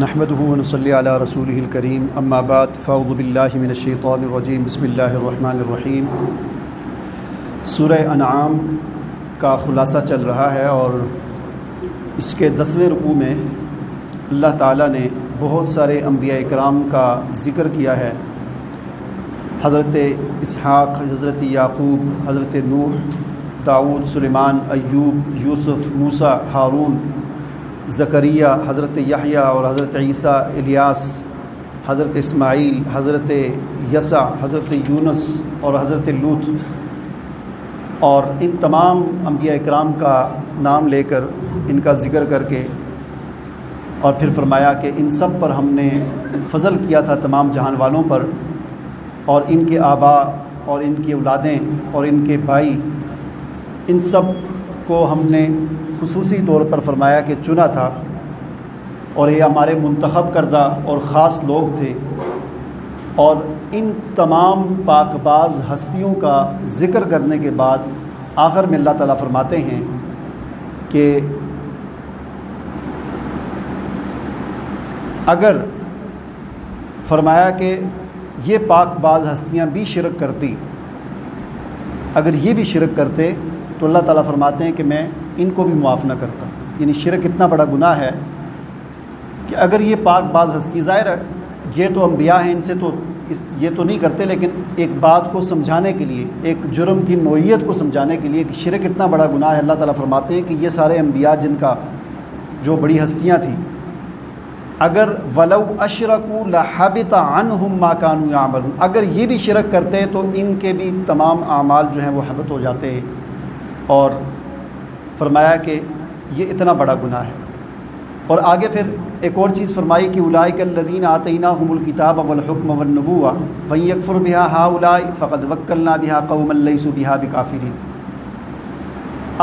نحمده ونصلي على رسوله الكريم اما بعد فاعوذ باللہ من الشیطان الرجیم بسم اللہ الرحمن الرحیم۔ سورہ انعام کا خلاصہ چل رہا ہے اور اس کے 10ویں رکوع میں اللہ تعالیٰ نے بہت سارے انبیاء اکرام کا ذکر کیا ہے۔ حضرت اسحاق، حضرت یعقوب، حضرت نوح، داؤد، سلیمان، ایوب، یوسف، موسیٰ، ہارون، زکریا، حضرت یحییٰ اور حضرت عیسیٰ، الیاس، حضرت اسماعیل، حضرت یسع، حضرت یونس اور حضرت لوط، اور ان تمام انبیاء اکرام کا نام لے کر ان کا ذکر کر کے اور پھر فرمایا کہ ان سب پر ہم نے فضل کیا تھا تمام جہان والوں پر، اور ان کے آباء اور ان کی اولادیں اور ان کے بھائی، ان سب کو ہم نے خصوصی طور پر فرمایا کہ چنا تھا، اور یہ ہمارے منتخب کردہ اور خاص لوگ تھے۔ اور ان تمام پاک باز ہستیوں کا ذکر کرنے کے بعد آخر میں اللہ تعالیٰ فرماتے ہیں کہ اگر فرمایا کہ یہ پاک باز ہستیاں بھی شرک کرتی، اگر یہ بھی شرک کرتے تو اللہ تعالیٰ فرماتے ہیں کہ میں ان کو بھی معاف نہ کرتا۔ یعنی شرک اتنا بڑا گناہ ہے کہ اگر یہ پاک باز ہستی، ظاہر ہے یہ تو انبیاء ہیں، ان سے تو یہ تو نہیں کرتے، لیکن ایک بات کو سمجھانے کے لیے، ایک جرم کی نوعیت کو سمجھانے کے لیے کہ شرک اتنا بڑا گناہ ہے، اللہ تعالیٰ فرماتے ہیں کہ یہ سارے انبیاء جن کا جو بڑی ہستیاں تھیں، اگر وَلَوْ أَشْرَكُوا لَحَبِطَ عَنْهُمْ مَا كَانُوا يَعْمَلُونَ، اگر یہ بھی شرک کرتے تو ان کے بھی تمام اعمال جو ہیں وہ حبط ہو جاتے، اور فرمایا کہ یہ اتنا بڑا گناہ ہے۔ اور آگے پھر ایک اور چیز فرمائی کہ اولئک الذین آتیناہم الکتاب والحکم والنبوۃ فإن یکفر بها ہؤلاء فقد وکلنا بها قوما لیسوا بها بکافرین۔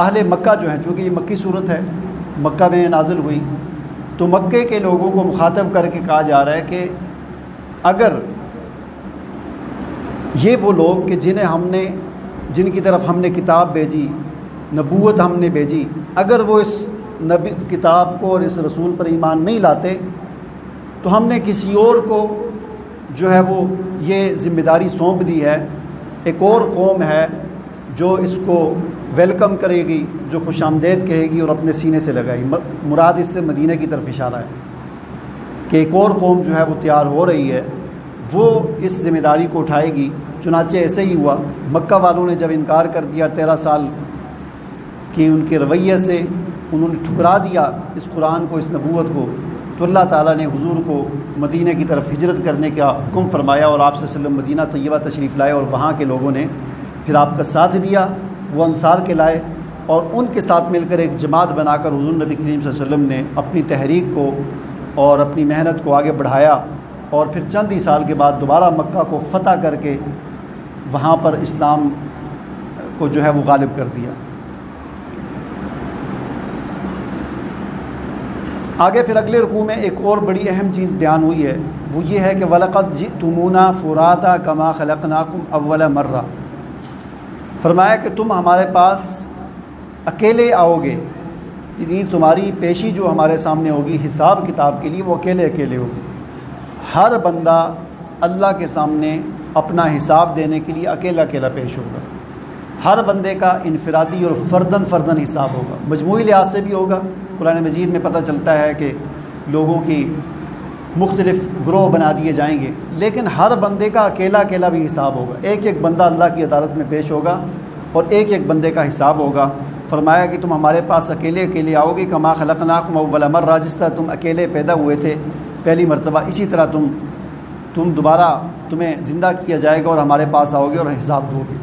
اہل مکہ جو ہیں، چونکہ یہ مکی صورت ہے، مکہ میں نازل ہوئی، تو مکے کے لوگوں کو مخاطب کر کے کہا جا رہا ہے کہ اگر یہ وہ لوگ کہ جن کی طرف ہم نے کتاب بھیجی، نبوت ہم نے بھیجی، اگر وہ اس نبی کتاب کو اور اس رسول پر ایمان نہیں لاتے تو ہم نے کسی اور کو جو ہے وہ یہ ذمہ داری سونپ دی ہے، ایک اور قوم ہے جو اس کو ویلکم کرے گی، جو خوش آمدید کہے گی اور اپنے سینے سے لگائے گی۔ مراد اس سے مدینہ کی طرف اشارہ ہے کہ ایک اور قوم جو ہے وہ تیار ہو رہی ہے، وہ اس ذمہ داری کو اٹھائے گی۔ چنانچہ ایسے ہی ہوا، مکہ والوں نے جب انکار کر دیا 13 سال کی ان کے رویے سے، انہوں نے ٹھکرا دیا اس قرآن کو، اس نبوت کو، تو اللہ تعالیٰ نے حضور کو مدینہ کی طرف ہجرت کرنے کا حکم فرمایا، اور آپ صلی اللہ علیہ وسلم مدینہ طیبہ تشریف لائے، اور وہاں کے لوگوں نے پھر آپ کا ساتھ دیا، وہ انصار کے لائے، اور ان کے ساتھ مل کر ایک جماعت بنا کر حضور نبی کریم صلی اللہ علیہ وسلم نے اپنی تحریک کو اور اپنی محنت کو آگے بڑھایا، اور پھر چند ہی سال کے بعد دوبارہ مکہ کو فتح کر کے وہاں پر اسلام کو جو ہے وہ غالب کر دیا۔ آگے پھر اگلے رکوع میں ایک اور بڑی اہم چیز بیان ہوئی ہے، وہ یہ ہے کہ وَلَقَدْ جِئْتُمُونَا فُرَادَىٰ كَمَا خَلَقْنَاكُمْ أَوَّلَ مَرَّةٍ، فرمایا کہ تم ہمارے پاس اکیلے آؤ گے، یعنی تمہاری پیشی جو ہمارے سامنے ہوگی حساب کتاب کے لیے وہ اکیلے ہوگی۔ ہر بندہ اللہ کے سامنے اپنا حساب دینے کے لیے اکیلا پیش ہوگا، ہر بندے کا انفرادی اور فردن حساب ہوگا، مجموعی لحاظ سے بھی ہوگا۔ قرآن مجید میں پتہ چلتا ہے کہ لوگوں کی مختلف گروہ بنا دیے جائیں گے، لیکن ہر بندے کا اکیلا بھی حساب ہوگا، ایک بندہ اللہ کی عدالت میں پیش ہوگا اور ایک بندے کا حساب ہوگا۔ فرمایا کہ تم ہمارے پاس اکیلے آؤ گے، کما خلقناکم اول مرہ، جس طرح تم اکیلے پیدا ہوئے تھے پہلی مرتبہ، اسی طرح تم دوبارہ تمہیں زندہ کیا جائے گا اور ہمارے پاس آؤ گے اور حساب دو گے۔